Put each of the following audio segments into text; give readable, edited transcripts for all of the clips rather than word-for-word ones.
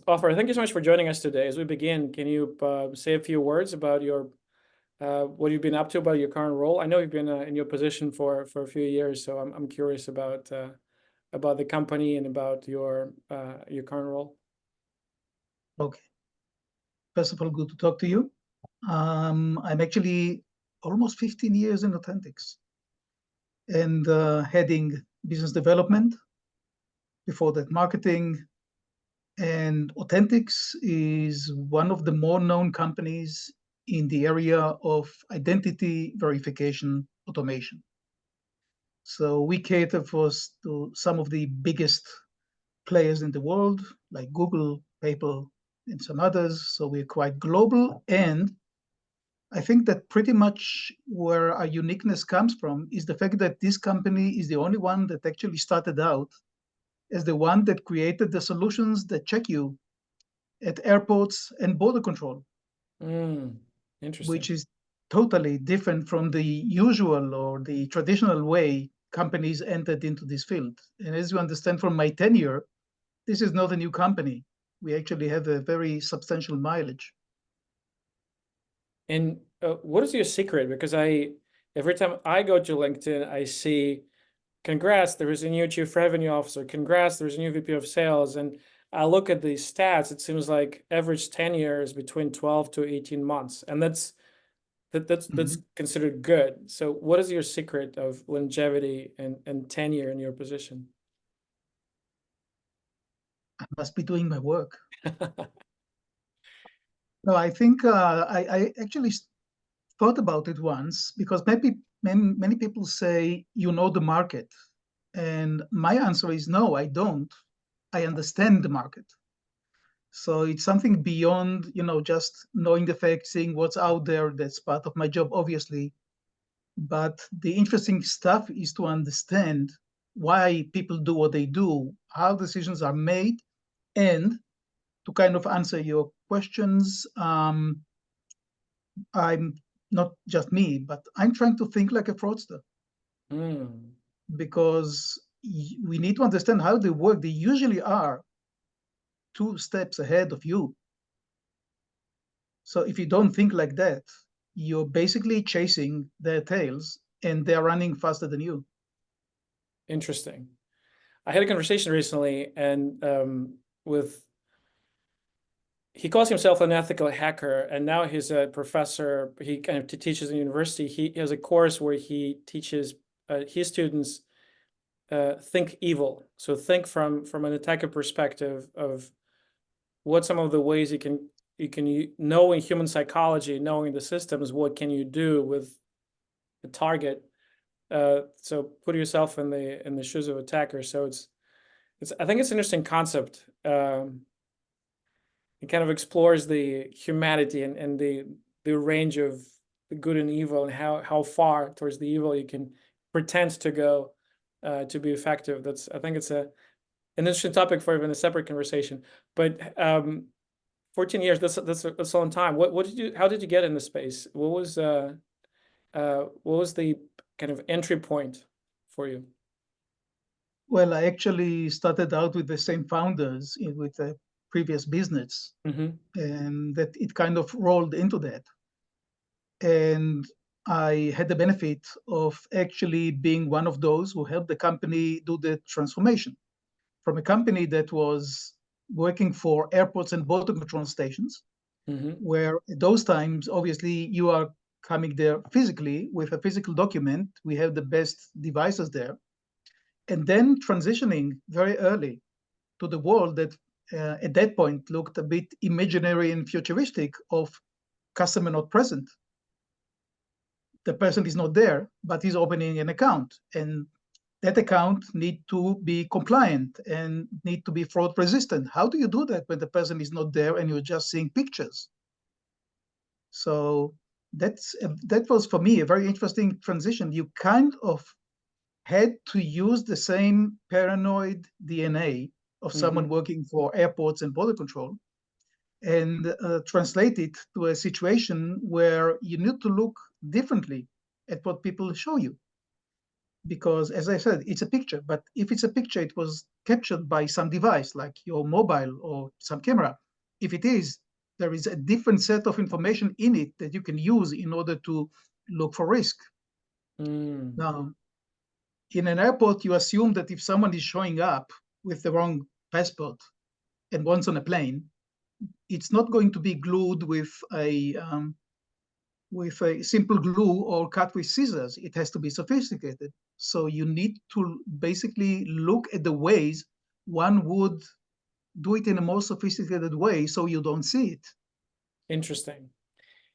Ofer, thank you so much for joining us today. As we begin, can you say a few words about your what you've been up to, about your current role? I know you've been in your position for a few years, so I'm curious about the company and about your current role. Okay. First of all, good to talk to you. I'm actually almost 15 years in AU10TIX and heading business development, before that marketing. And AU10TIX is one of the more known companies in the area of identity verification automation. So we cater to some of the biggest players in the world, like Google, PayPal, and some others. So we're quite global. And I think that pretty much where our uniqueness comes from is the fact that this company is the only one that actually started out as the one that created the solutions that check you at airports and border control, which Interesting. is totally different from the usual or the traditional way companies entered into this field. And as you understand from my tenure, this is not a new company. We actually have a very substantial mileage. And what is your secret? Because every time I go to LinkedIn, I see, congrats, there is a new chief revenue officer. Congrats, there's a new VP of sales. And I look at these stats, it seems like average tenure is between 12 to 18 months. And that's considered good. So what is your secret of longevity and tenure in your position? I must be doing my work. No, I think I actually thought about it once, because maybe many people say, you know the market. And my answer is no, I don't. I understand the market. So it's something beyond, just knowing the facts, seeing what's out there. That's part of my job, obviously. But the interesting stuff is to understand why people do what they do, how decisions are made, and to kind of answer your questions. I'm not just me, but I'm trying to think like a fraudster, Mm, because we need to understand how they work. They usually are 2 steps ahead of you. So if you don't think like that, you're basically chasing their tails and they're running faster than you. interesting. I had a conversation recently and he calls himself an ethical hacker, and now he's a professor. He kind of teaches in university. He has a course where he teaches his students think evil. So think from an attacker perspective of what some of the ways you can knowing human psychology, knowing the systems, what can you do with the target. So put yourself in the shoes of attacker. So it's I think it's an interesting concept. It kind of explores the humanity and the range of the good and evil, and how far towards the evil you can pretend to go to be effective. That's I think it's an interesting topic for even a separate conversation. But 14 years, that's a long time. How did you get in the space? What was the kind of entry point for you? Well, I actually started out with the same founders with a previous business, and that it kind of rolled into that. And I had the benefit of actually being one of those who helped the company do the transformation from a company that was working for airports and border control stations, where at those times, obviously, you are coming there physically with a physical document. We have the best devices there. And then transitioning very early to the world that at that point looked a bit imaginary and futuristic of customer not present. The person is not there, but he's opening an account. And that account need to be compliant and need to be fraud resistant. How do you do that when the person is not there and you're just seeing pictures? So that was for me a very interesting transition. You kind of had to use the same paranoid DNA of someone working for airports and border control and translate it to a situation where you need to look differently at what people show you. because, as I said, it's a picture. But if it's a picture, it was captured by some device like your mobile or some camera. If it is, there is a different set of information in it that you can use in order to look for risk. Now, in an airport, you assume that if someone is showing up with the wrong passport and wants on a plane, it's not going to be glued with a simple glue or cut with scissors. It has to be sophisticated. So you need to basically look at the ways one would do it in a more sophisticated way so you don't see it. Interesting.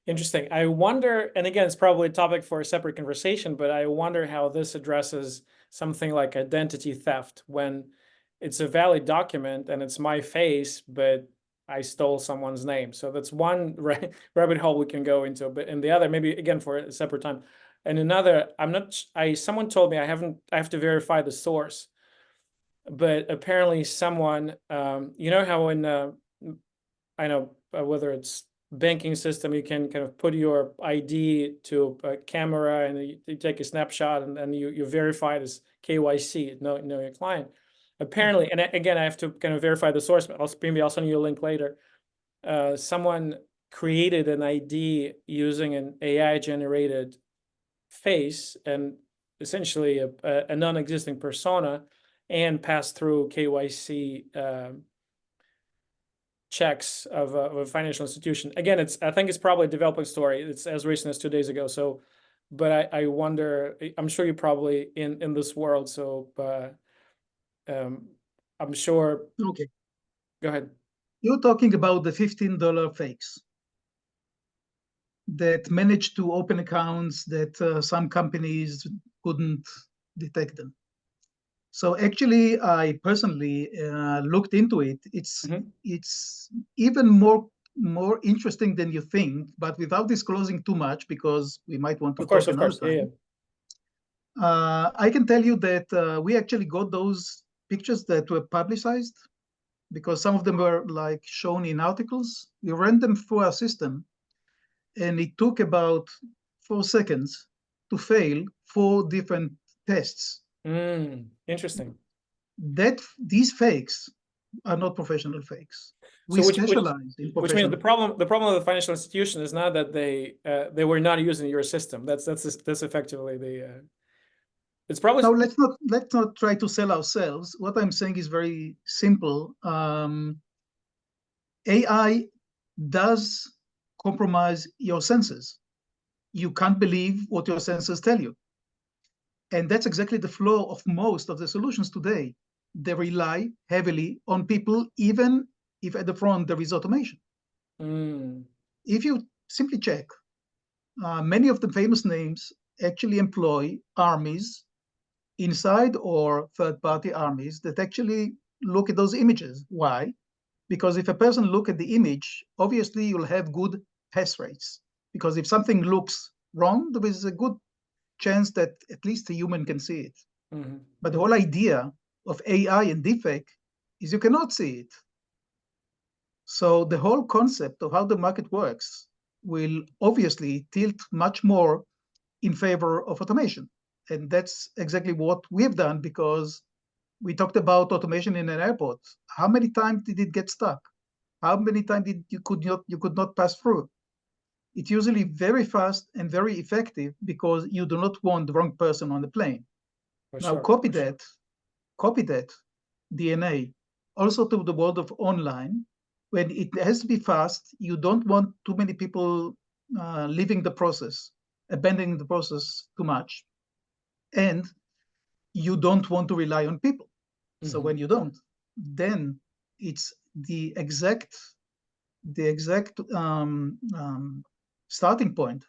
Interesting. I wonder, and again, it's probably a topic for a separate conversation, but I wonder how this addresses something like identity theft when it's a valid document and it's my face, but I stole someone's name. So that's one rabbit hole we can go into, but in the other, maybe again for a separate time. And another, someone told me I have to verify the source, but apparently someone, you know how in, I know whether it's banking system, you can kind of put your ID to a camera and you take a snapshot and then you verify it as KYC, know your client. Apparently, and again, I have to kind of verify the source, but maybe I'll send you a link later. Someone created an ID using an AI generated face and essentially a non-existing persona and passed through KYC checks of a financial institution. Again, I think it's probably a developing story. It's as recent as 2 days ago. So, but I wonder, I'm sure you're probably in this world. So, I'm sure. Okay. Go ahead. You're talking about the $15 fakes that managed to open accounts that some companies couldn't detect them. So actually, I personally looked into it. It's even more interesting than you think, but without disclosing too much because we might want to talk another time. I can tell you that we actually got those pictures that were publicized because some of them were like shown in articles. We ran them through our system, and it took about 4 seconds to fail 4 different tests. Interesting. That these fakes are not professional fakes. We specialize in professional. Which means the problem of the financial institution is not that they were not using your system. That's effectively the. It's probably. Now let's not try to sell ourselves. What I'm saying is very simple. AI does compromise your senses. You can't believe what your senses tell you. And that's exactly the flaw of most of the solutions today. They rely heavily on people, even if at the front there is automation. If you simply check, many of the famous names actually employ armies inside or third-party armies that actually look at those images. Why? Because if a person look at the image, obviously you'll have good pass rates. Because if something looks wrong, there is a good chance that at least a human can see it. But the whole idea of AI and deepfake is you cannot see it. So the whole concept of how the market works will obviously tilt much more in favor of automation. And that's exactly what we've done because we talked about automation in an airport. How many times did it get stuck? How many times did you could not pass through? It's usually very fast and very effective because you do not want the wrong person on the plane. Now copy that DNA also to the world of online. When it has to be fast, you don't want too many people leaving the process, abandoning the process too much. And you don't want to rely on people. So when you don't, then it's the exact starting point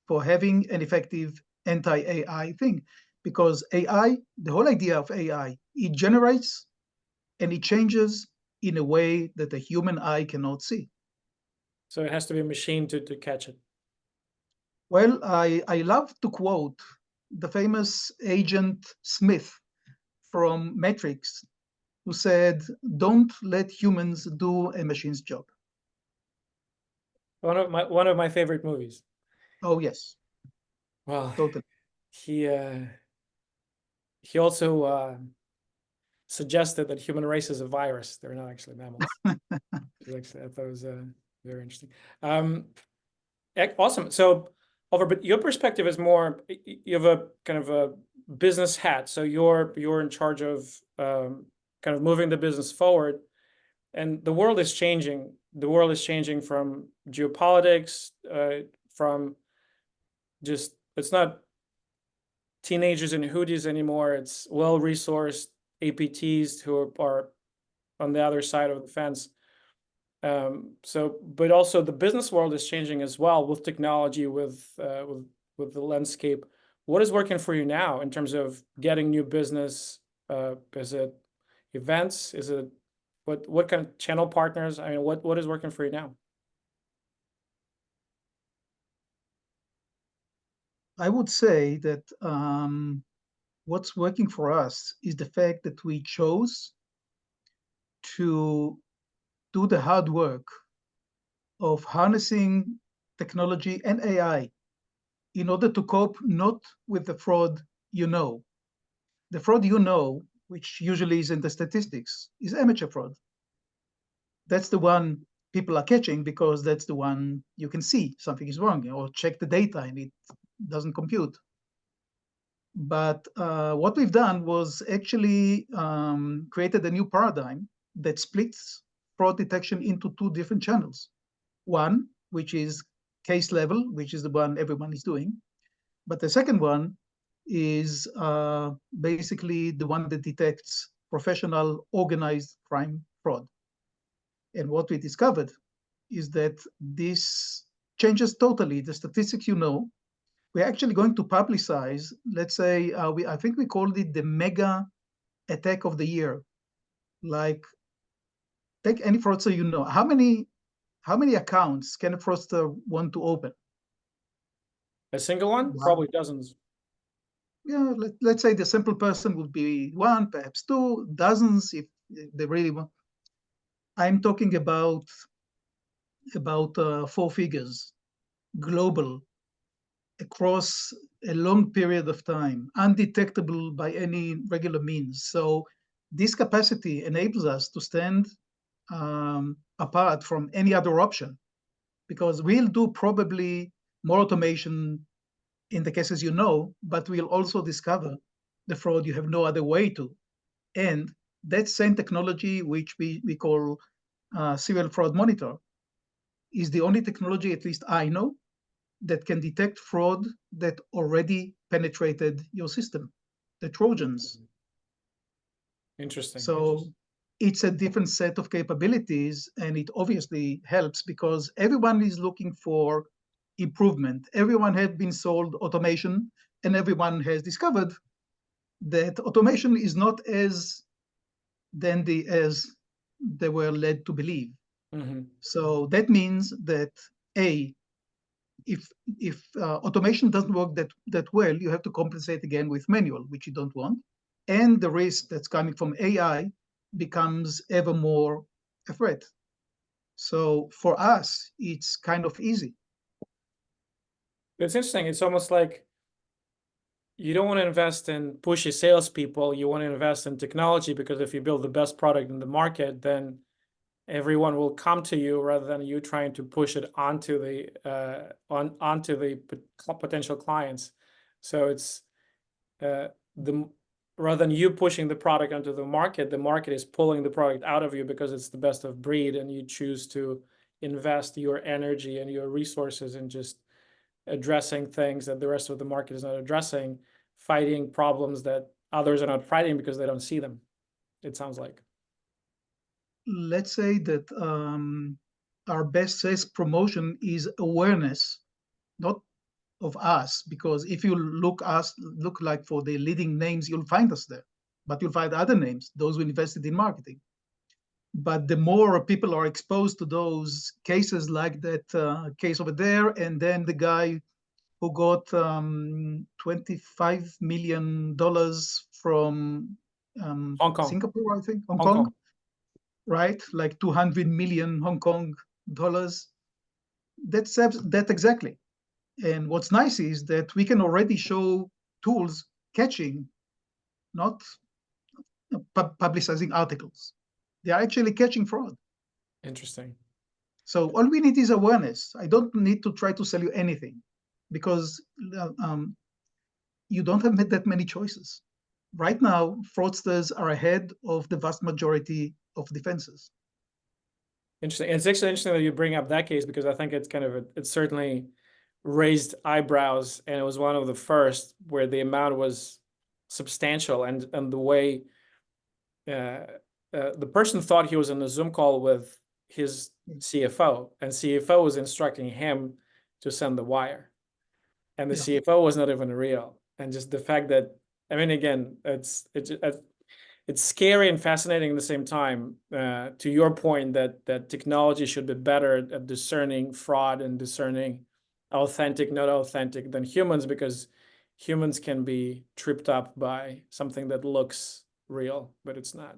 for having an effective anti-AI thing. Because AI, the whole idea of AI, it generates and it changes in a way that a human eye cannot see. So it has to be a machine to catch it. Well, I love to quote the famous Agent Smith from Matrix, who said, "Don't let humans do a machine's job." One of my favorite movies. Oh yes. Well, totally. he he also suggested that human race is a virus. They're not actually mammals. I thought it was very interesting. Awesome. So, Oliver, but your perspective is more, you have a kind of a business hat. So you're in charge of kind of moving the business forward. And the world is changing. The world is changing from geopolitics, from just, it's not teenagers in hoodies anymore. It's well-resourced APTs who are on the other side of the fence. But also the business world is changing as well with technology, with the landscape. What is working for you now in terms of getting new business? Is it events? Is it what kind of channel partners? I mean, what is working for you now? I would say that what's working for us is the fact that we chose to do the hard work of harnessing technology and AI in order to cope not with the fraud you know. The fraud you know, which usually is in the statistics, is amateur fraud. That's the one people are catching because that's the one you can see something is wrong, or check the data and it doesn't compute. But what we've done was actually created a new paradigm that splits fraud detection into two different channels. One, which is case level, which is the one everyone is doing. But the second one is basically the one that detects professional organized crime fraud. And what we discovered is that this changes totally the statistics you know. We're actually going to publicize, let's say, I think we called it the mega attack of the year. Like, take any fraudster you know. How many accounts can a fraudster want to open? A single one? Wow. Probably dozens. Yeah, let's say the simple person would be one, perhaps two, dozens if they really want. I'm talking about four figures, global, across a long period of time, undetectable by any regular means. So this capacity enables us to stand apart from any other option, because we'll do probably more automation in the cases you know, but we'll also discover the fraud you have no other way to. And that same technology, which we call serial fraud monitor, is the only technology, at least I know, that can detect fraud that already penetrated your system, the Trojans. Interesting. So it's a different set of capabilities, and it obviously helps because everyone is looking for improvement. Everyone has been sold automation, and everyone has discovered that automation is not as dandy as they were led to believe. Mm-hmm. So that means that if automation doesn't work that well, you have to compensate again with manual, which you don't want, and the risk that's coming from AI becomes ever more a threat. So for us, it's kind of easy. It's interesting. It's almost like you don't want to invest in pushy salespeople. You want to invest in technology, because if you build the best product in the market, then everyone will come to you rather than you trying to push it onto the potential clients. So it's rather than you pushing the product onto the market is pulling the product out of you because it's the best of breed, and you choose to invest your energy and your resources in just addressing things that the rest of the market is not addressing, fighting problems that others are not fighting because they don't see them, it sounds like. Let's say that our best sales promotion is awareness, not of us, because if you look like for the leading names, you'll find us there, but you'll find other names, those who invested in marketing. But the more people are exposed to those cases, like that case over there, and then the guy who got $25 million from Hong Kong. Singapore, I think, Hong Kong, right? Like 200 million Hong Kong dollars. That's that exactly. And what's nice is that we can already show tools catching not publicizing articles. They are actually catching fraud. Interesting. So all we need is awareness. I don't need to try to sell you anything because you don't have that many choices. Right now, fraudsters are ahead of the vast majority of defenses. Interesting. It's actually interesting that you bring up that case because I think it's kind of it certainly raised eyebrows, and it was one of the first where the amount was substantial, and the way the person thought he was in a Zoom call with his CFO, and CFO was instructing him to send the wire, and the CFO was not even real. And just the fact that, I mean, again, it's scary and fascinating at the same time. To your point that technology should be better at discerning fraud and discerning authentic, not authentic than humans, because humans can be tripped up by something that looks real, but it's not.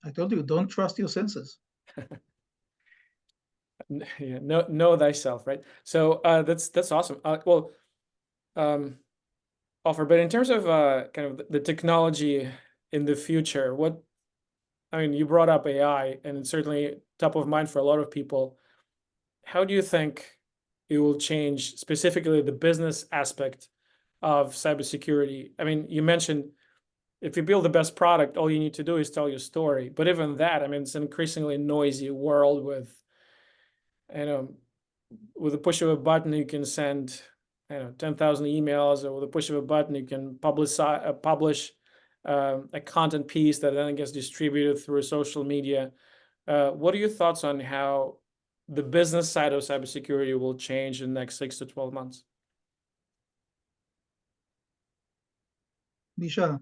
I told you, don't trust your senses. Yeah, know thyself, right? So that's awesome. Ofer, but in terms of kind of the technology in the future, I mean, you brought up AI, and it's certainly top of mind for a lot of people. How do you think it will change specifically the business aspect of cybersecurity? I mean, you mentioned if you build the best product, all you need to do is tell your story. But even that, I mean, it's an increasingly noisy world with, you know, with a push of a button, you can send, 10,000 emails, or with a push of a button, you can publish a content piece that then gets distributed through social media. What are your thoughts on how the business side of cybersecurity will change in the next 6 to 12 months? Misha,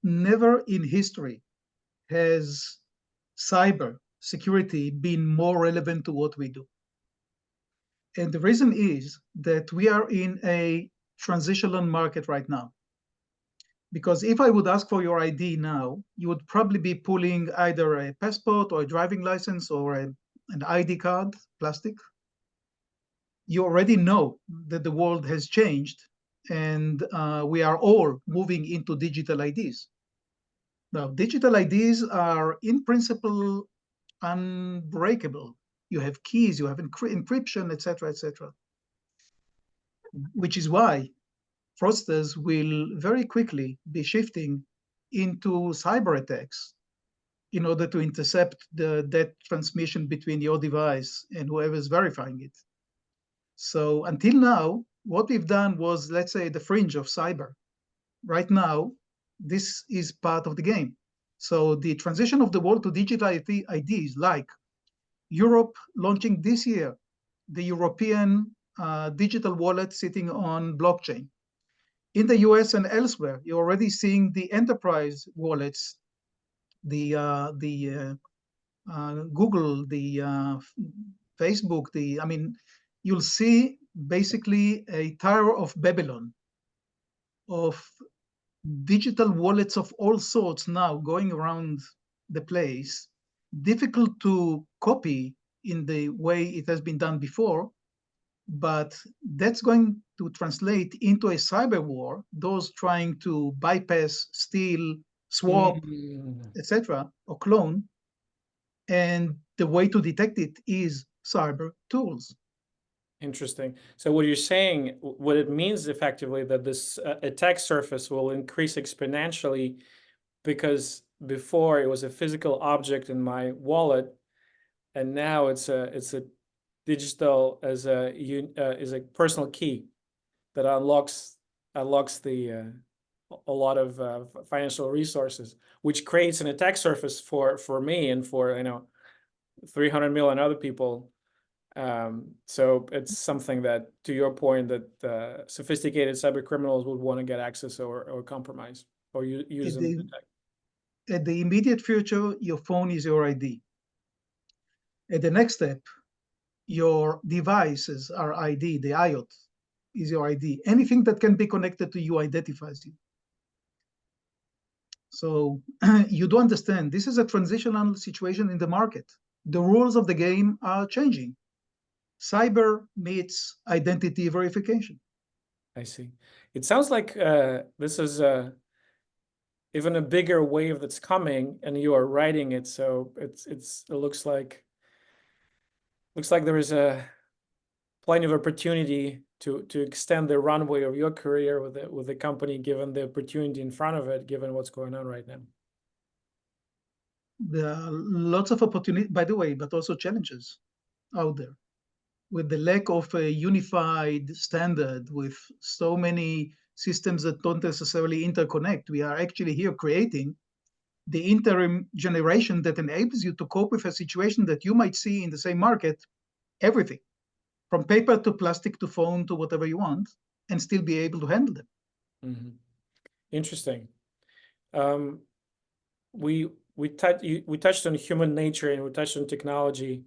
never in history has cyber security been more relevant to what we do. And the reason is that we are in a transitional market right now. Because if I would ask for your ID now, you would probably be pulling either a passport or a driving license or an ID card, plastic. You already know that the world has changed, and we are all moving into digital IDs. Now, digital IDs are in principle unbreakable. You have keys, you have encryption, etc., etc. Which is why fraudsters will very quickly be shifting into cyber attacks in order to intercept that transmission between your device and whoever is verifying it. So until now, what we've done was, let's say, the fringe of cyber. Right now, this is part of the game. So the transition of the world to digital IDs, like Europe launching this year, the European digital wallet sitting on blockchain. In the US and elsewhere, you're already seeing the enterprise wallets, the Google, the Facebook, I mean, you'll see basically a Tower of Babylon of digital wallets of all sorts now going around the place, difficult to copy in the way it has been done before, but that's going to translate into a cyber war, those trying to bypass, steal, swap, etc., or clone. And the way to detect it is cyber tools. Interesting. So what you're saying, what it means effectively that this attack surface will increase exponentially, because before it was a physical object in my wallet, and now it's a digital as a personal key that unlocks the a lot of financial resources, which creates an attack surface for me and for 300 million other people. So it's something that, to your point, that sophisticated cyber criminals would want to get access or compromise or use them to attack. At the immediate future, your phone is your ID. At the next step, your devices are ID, the IoT is your ID. Anything that can be connected to you identifies you. So you do understand this is a transitional situation in the market. The rules of the game are changing. Cyber meets identity verification. I see. It sounds like this is even a bigger wave that's coming, and you are riding it. So it looks like there is a plenty of opportunity to extend the runway of your career with the company, given the opportunity in front of it, given what's going on right now. There are lots of opportunity, by the way, but also challenges out there. With the lack of a unified standard, with so many systems that don't necessarily interconnect, we are actually here creating the interim generation that enables you to cope with a situation that you might see in the same market, everything, from paper to plastic to phone to whatever you want, and still be able to handle them. Mm-hmm. Interesting. We touched on human nature, and we touched on technology.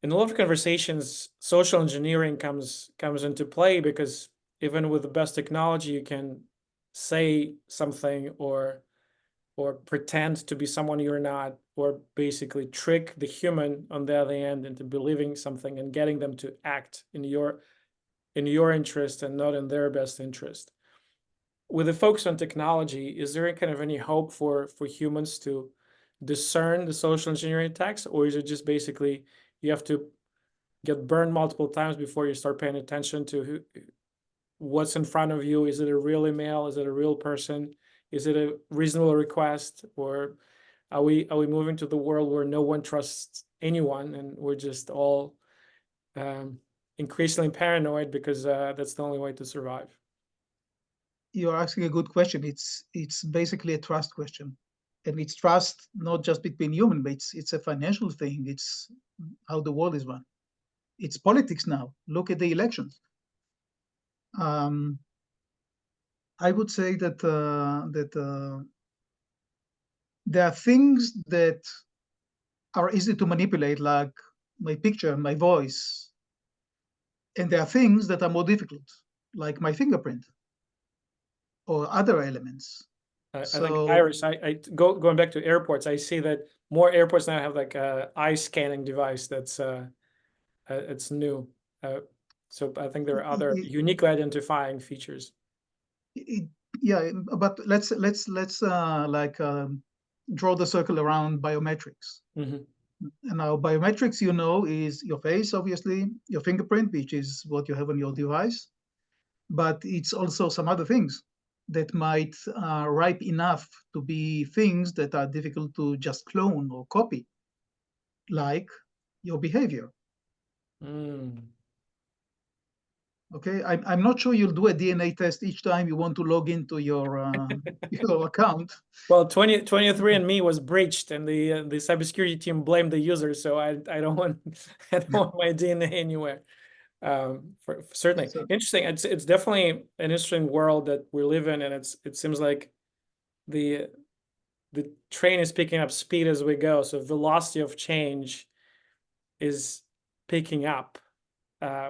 In a lot of conversations, social engineering comes into play, because even with the best technology, you can say something or pretend to be someone you're not, or basically trick the human on the other end into believing something and getting them to act in your interest and not in their best interest. With the focus on technology, is there kind of any hope for humans to discern the social engineering attacks, or is it just basically you have to get burned multiple times before you start paying attention to what's in front of you? Is it a real email? Is it a real person? Is it a reasonable request? Or are we moving to the world where no one trusts anyone, and we're just all increasingly paranoid because that's the only way to survive? You're asking a good question. It's basically a trust question, and it's trust not just between human, but it's a financial thing. It's how the world is run. It's politics now. Look at the elections. I would say that there are things that are easy to manipulate, like my picture, my voice, and there are things that are more difficult, like my fingerprint or other elements. I think Iris, going back to airports, I see that more airports now have like a eye scanning device that's it's new. So I think there are other uniquely identifying features. Yeah, but let's like draw the circle around biometrics. Mm-hmm. And now biometrics, you know, is your face, obviously, your fingerprint, which is what you have on your device, but it's also some other things that might ripe enough to be things that are difficult to just clone or copy, like your behavior. Okay, I'm not sure you'll do a DNA test each time you want to log into your your account. Well, 23andMe was breached, and the cybersecurity team blamed the user. So I don't want my DNA anywhere. Certainly interesting. It's definitely an interesting world that we live in, and it seems like the train is picking up speed as we go. So velocity of change is picking up.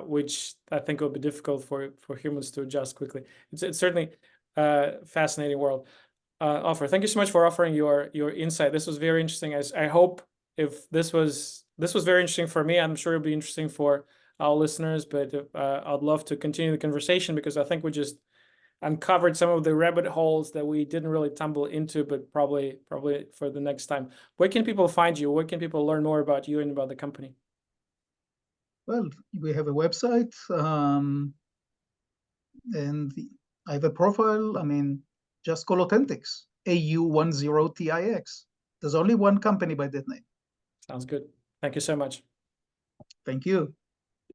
Which I think will be difficult for humans to adjust quickly. It's certainly a fascinating world. Ofer, thank you so much for offering your insight. This was very interesting. I hope if this was very interesting for me, I'm sure it'll be interesting for our listeners. But I'd love to continue the conversation, because I think we just uncovered some of the rabbit holes that we didn't really tumble into, but probably for the next time. Where can people find you? Where can people learn more about you and about the company? Well, we have a website, and I have a profile. I mean, just call AU10TIX, AU10TIX. There's only one company by that name. Sounds good. Thank you so much. Thank you.